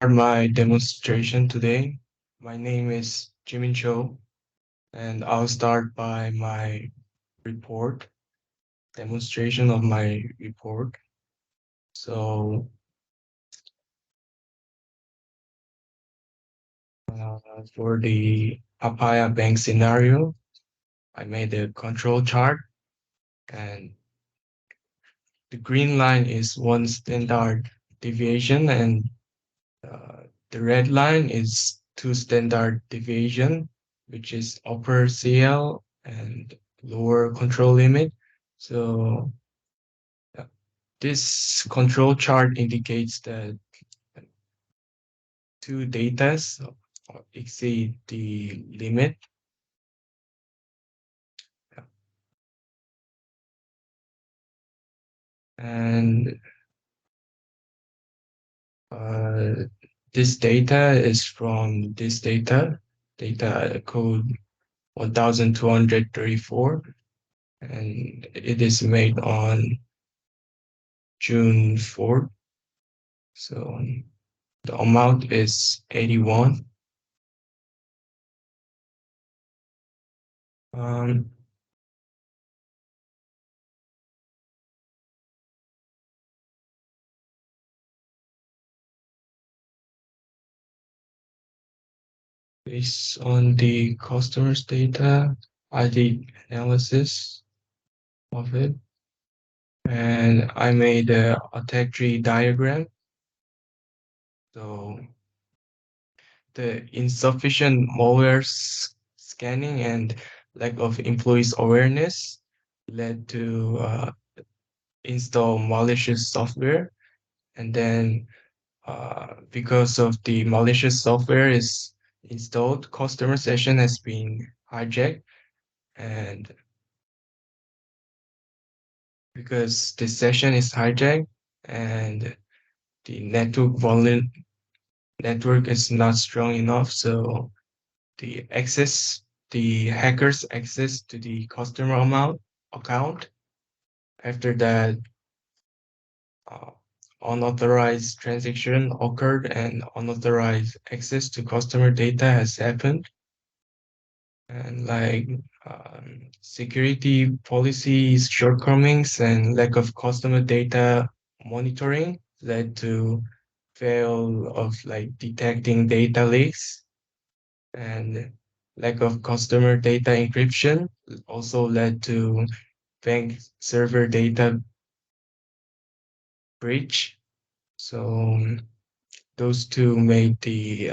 my demonstration today. My name is Jimin Cho, and I'll start by my report, demonstration of my report. So, uh, for the Papaya Bank scenario, I made a control chart, and the green line is one standard deviation, and the red line is two standard deviation, which is upper CL and lower control limit. So uh, this control chart indicates that two datas exceed the limit. And uh, this data is from this data code 1234, and it is made on June 4th. So the amount is 81. Um, Based on the customer's data, I did analysis of it, and I made a attack tree diagram. So the insufficient malware scanning and lack of employees awareness led to install malicious software, and then because of the malicious software is installed, customer session has been hijacked, and because the session is hijacked and the network is not strong enough, so the access the hackers access to the customer amount account. After that, uh, unauthorized transaction occurred and unauthorized access to customer data has happened. And security policies shortcomings and lack of customer data monitoring led to fail of detecting data leaks, and lack of customer data encryption also led to bank server data breach. So those two made the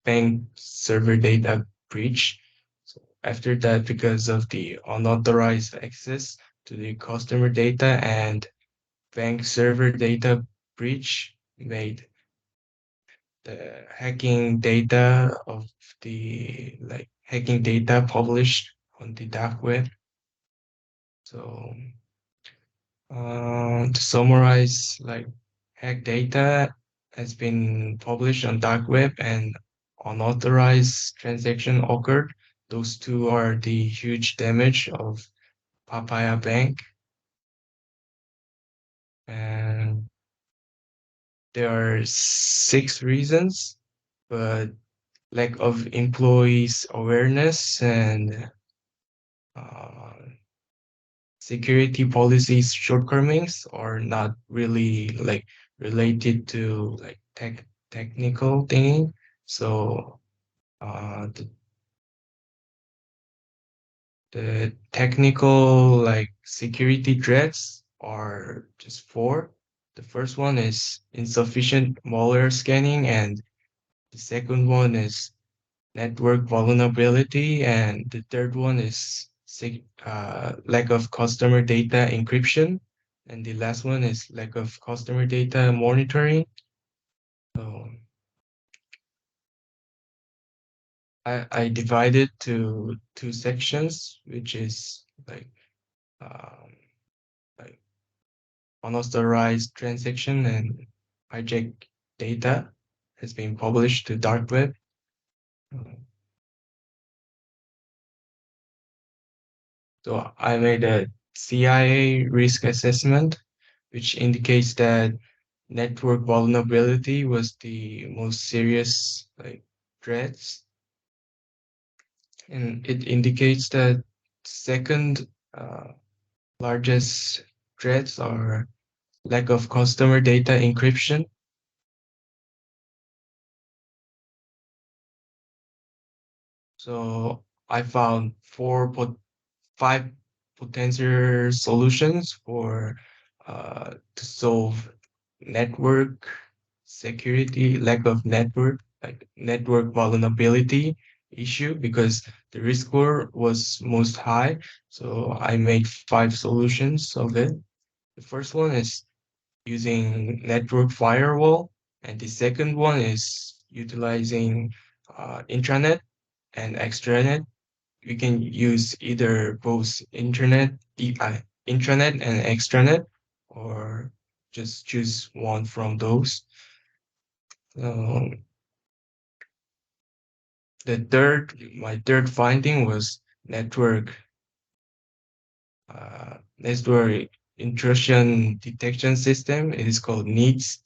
bank server data breach. So after that, because of the unauthorized access to the customer data and bank server data breach, made the hacking data of the hacking data published on the dark web. So to summarize, hack data has been published on dark web and unauthorized transaction occurred. Those two are the huge damage of Papaya Bank. And there are six reasons, but lack of employees awareness and uh, security policies shortcomings are not really related to technical thing. So the technical security threats are just four. The first one is insufficient malware scanning, and the second one is network vulnerability, and the third one is lack of customer data encryption, and the last one is lack of customer data monitoring. So I divided to two sections, which is um, like unauthorized transaction and hijack data has been published to dark web. Uh, So I made a CIA risk assessment, which indicates that network vulnerability was the most serious like threats, and it indicates that second uh, largest threats are lack of customer data encryption. So I found five potential solutions for to solve network security, lack of network, like network vulnerability issue because the risk score was most high. So I made five solutions of it. The first one is using network firewall, and the second one is utilizing intranet and extranet. We can use either both intranet and extranet, or just choose one from those. Um, my third finding was network intrusion detection system. It is called NEADS.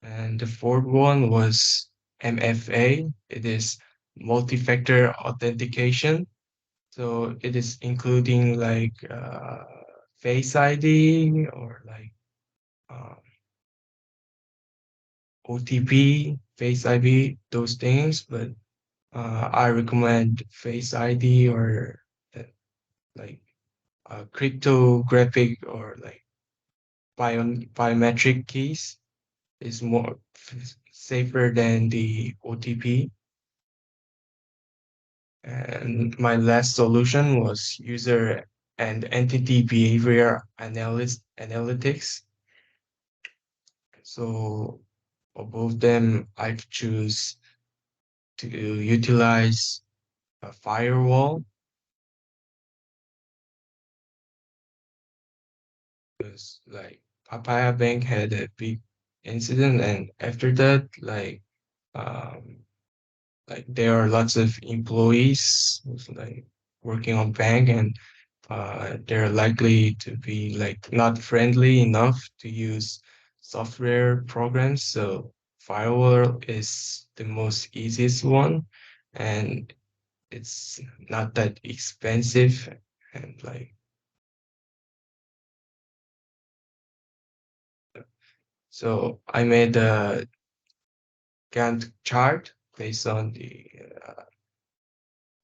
And the fourth one was MFA. It is multi-factor authentication. So it is including like Face ID or like uh, OTP, Face ID, those things. But I recommend Face ID or uh, like cryptographic or like biometric keys is more safer than the OTP. And my last solution was user and entity behavior analytics. So for both them, I've choose to utilize a firewall because like Papaya Bank had a big incident, and after that, um, like there are lots of employees who's like working on bank, and they're likely to be like not friendly enough to use software programs. So firewall is the most easiest one, and it's not that expensive. And like, so I made a Gantt chart based on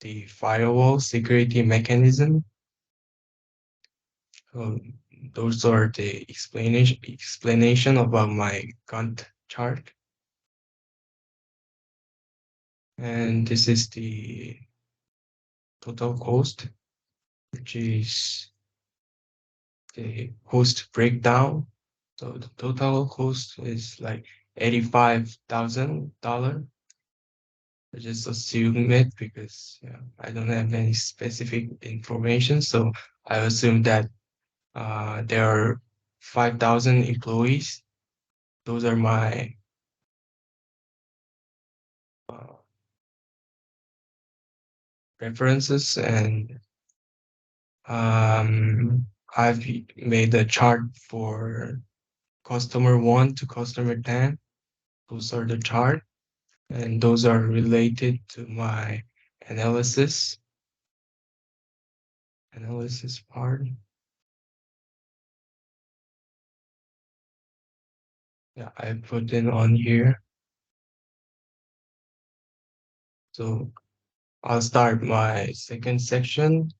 the firewall security mechanism. Um, those are the explanation about my Gantt chart. And this is the total cost, which is the cost breakdown. So the total cost is like $85,000. I just assume it because yeah, I don't have any specific information. So I assume that there are 5,000 employees. Those are my uh, references, and I've made a chart for customer 1 to customer 10. Those are the chart, and those are related to my analysis analysis part. Yeah, I put it on here. So I'll start my second section,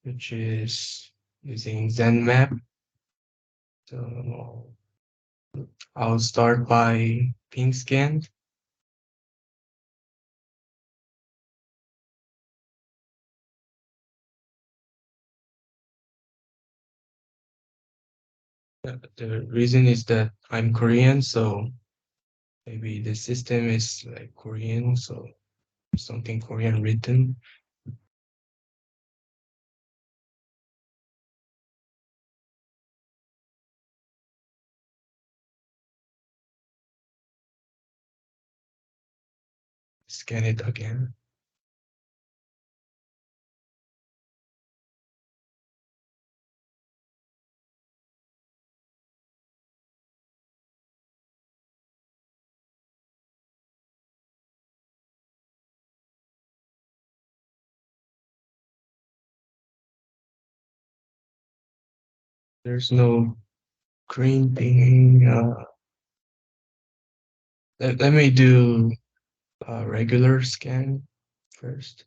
which is using ZenMap. So I'll start by ping scan. The reason is that I'm Korean, so maybe the system is like Korean, so something Korean written. Scan it again. There's no green thing. Let me do a regular scan first.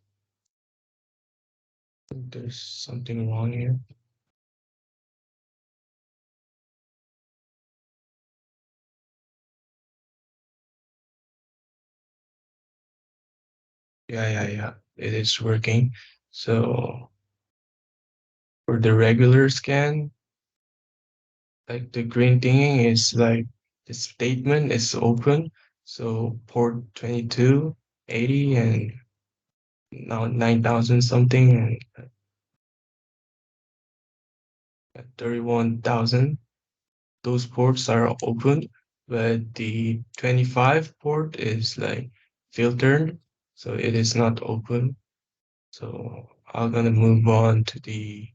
I think there's something wrong here. Yeah. It is working. So for the regular scan, like the green thing is like the statement is open. So port 2280 and now 9,000 something and 31,000. Those ports are open, but the 25 port is like filtered, so it is not open. So I'm gonna move on to the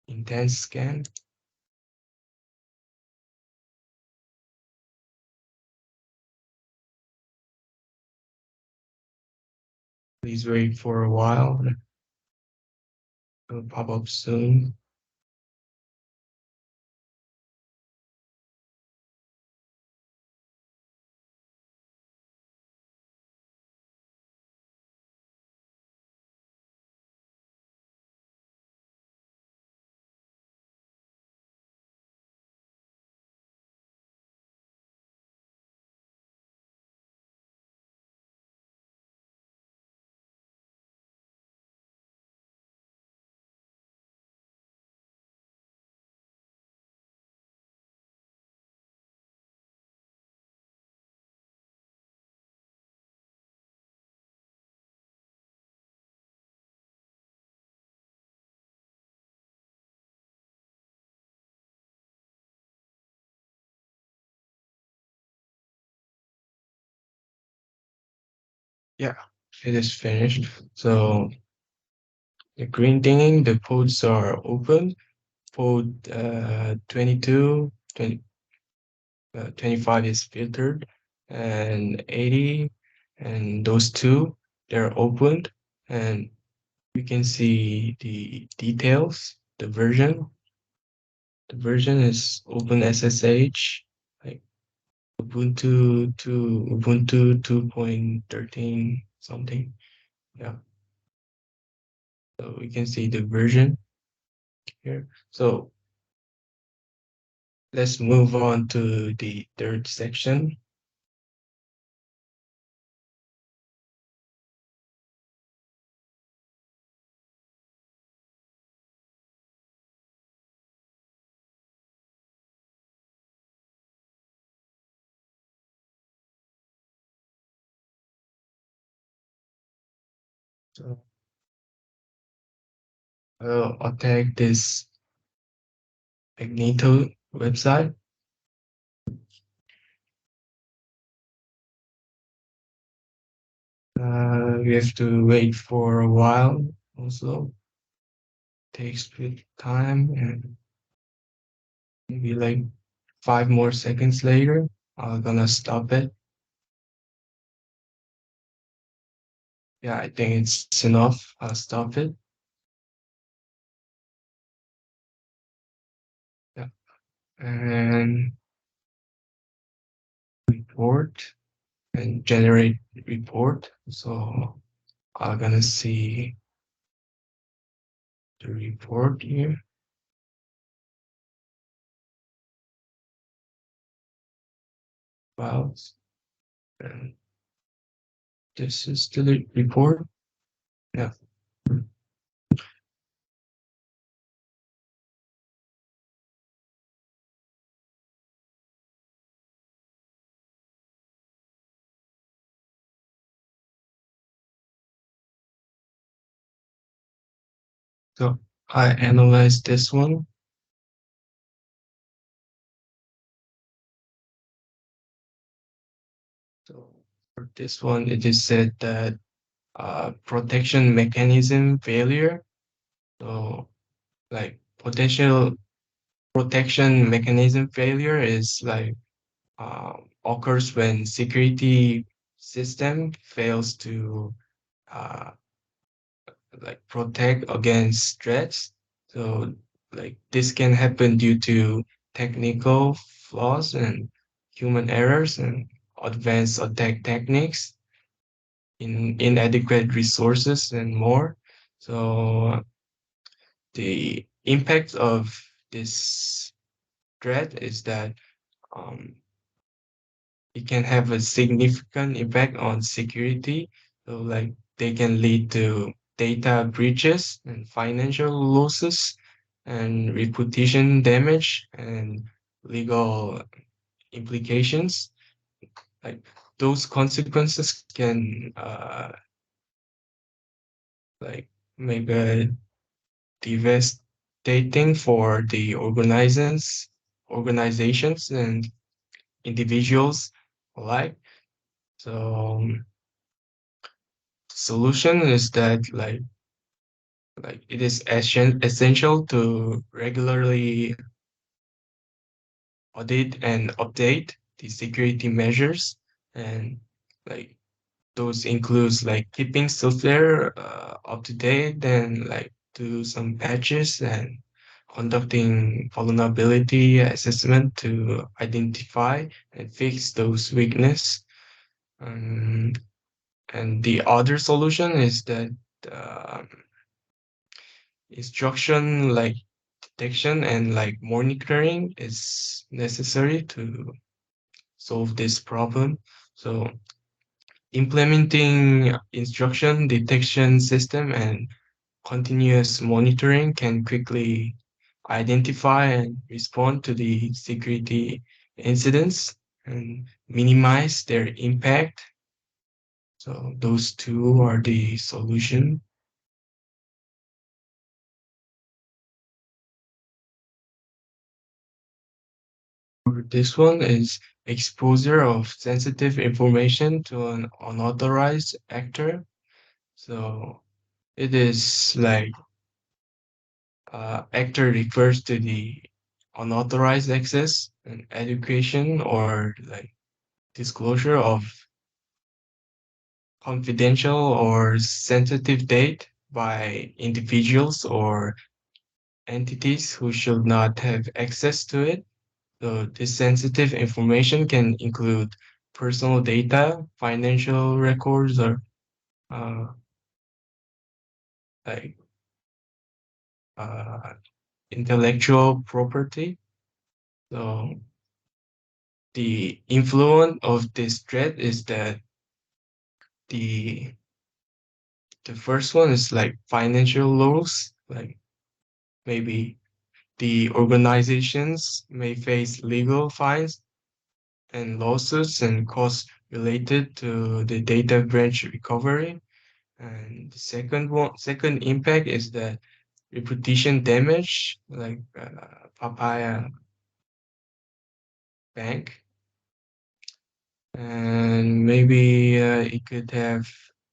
intense scan. Please wait for a while. It'll pop up soon. Yeah, it is finished. So the green thing, the pods are open. Pod 22, 25 is filtered, and 80, and those two, they're opened, and we can see the details, the version. The version is Open SSH, like Ubuntu 2.13 something. Yeah, so we can see the version here. So let's move on to the third section. So I'll tag this Magneto website. We have to wait for a while also. Takes bit time and maybe like 5 more seconds later, I'm gonna stop it. Yeah, I think it's enough. I'll stop it. Yeah. And report and generate report. So I'm gonna see the report here. Files. And this is the report. Yeah. So I analyzed this one. So for this one, it is said that protection mechanism failure. So like potential protection mechanism failure is like occurs when security system fails to uh, like protect against threats. So like this can happen due to technical flaws and human errors and advanced attack techniques, inadequate resources and more. So the impact of this threat is that um, it can have a significant impact on security. So like they can lead to data breaches and financial losses and reputation damage and legal implications. Like those consequences can like make a devastating for the organizations and individuals alike. So solution is that like it is essential to regularly audit and update the security measures, and like those includes like keeping software up to date and like do some patches and conducting vulnerability assessment to identify and fix those weakness. Um, and the other solution is that um instruction like detection and like monitoring is necessary to solve this problem. So implementing instruction detection system and continuous monitoring can quickly identify and respond to the security incidents and minimize their impact. So those two are the solution. This one is exposure of sensitive information to an unauthorized actor. So it is like actor refers to the unauthorized access and education or like disclosure of confidential or sensitive data by individuals or entities who should not have access to it. So this sensitive information can include personal data, financial records, or uh, like uh, intellectual property. So the influence of this threat is that the the first one is like financial loss, like maybe the organizations may face legal fines and lawsuits and costs related to the data breach recovery. And the second impact is that reputation damage, like Papaya Bank, and maybe it could have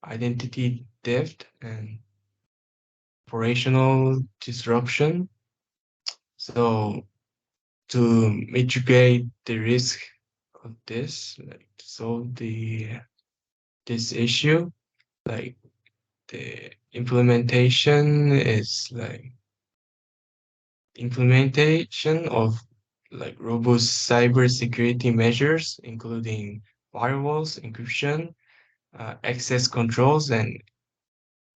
identity theft and operational disruption. So to mitigate the risk of this, like to solve the this issue, like the implementation is like implementation of like robust cybersecurity measures, including firewalls, encryption, access controls, and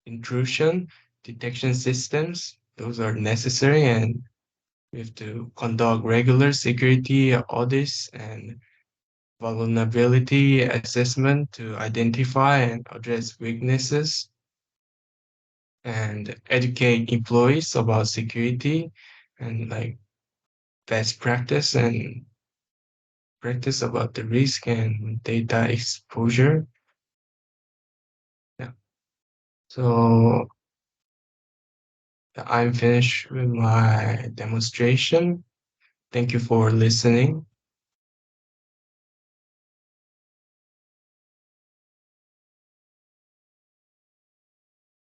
intrusion detection systems. Those are necessary, and we have to conduct regular security audits and vulnerability assessment to identify and address weaknesses and educate employees about security and like best practice and practice about the risk and data exposure. Yeah. So I'm finished with my demonstration. Thank you for listening.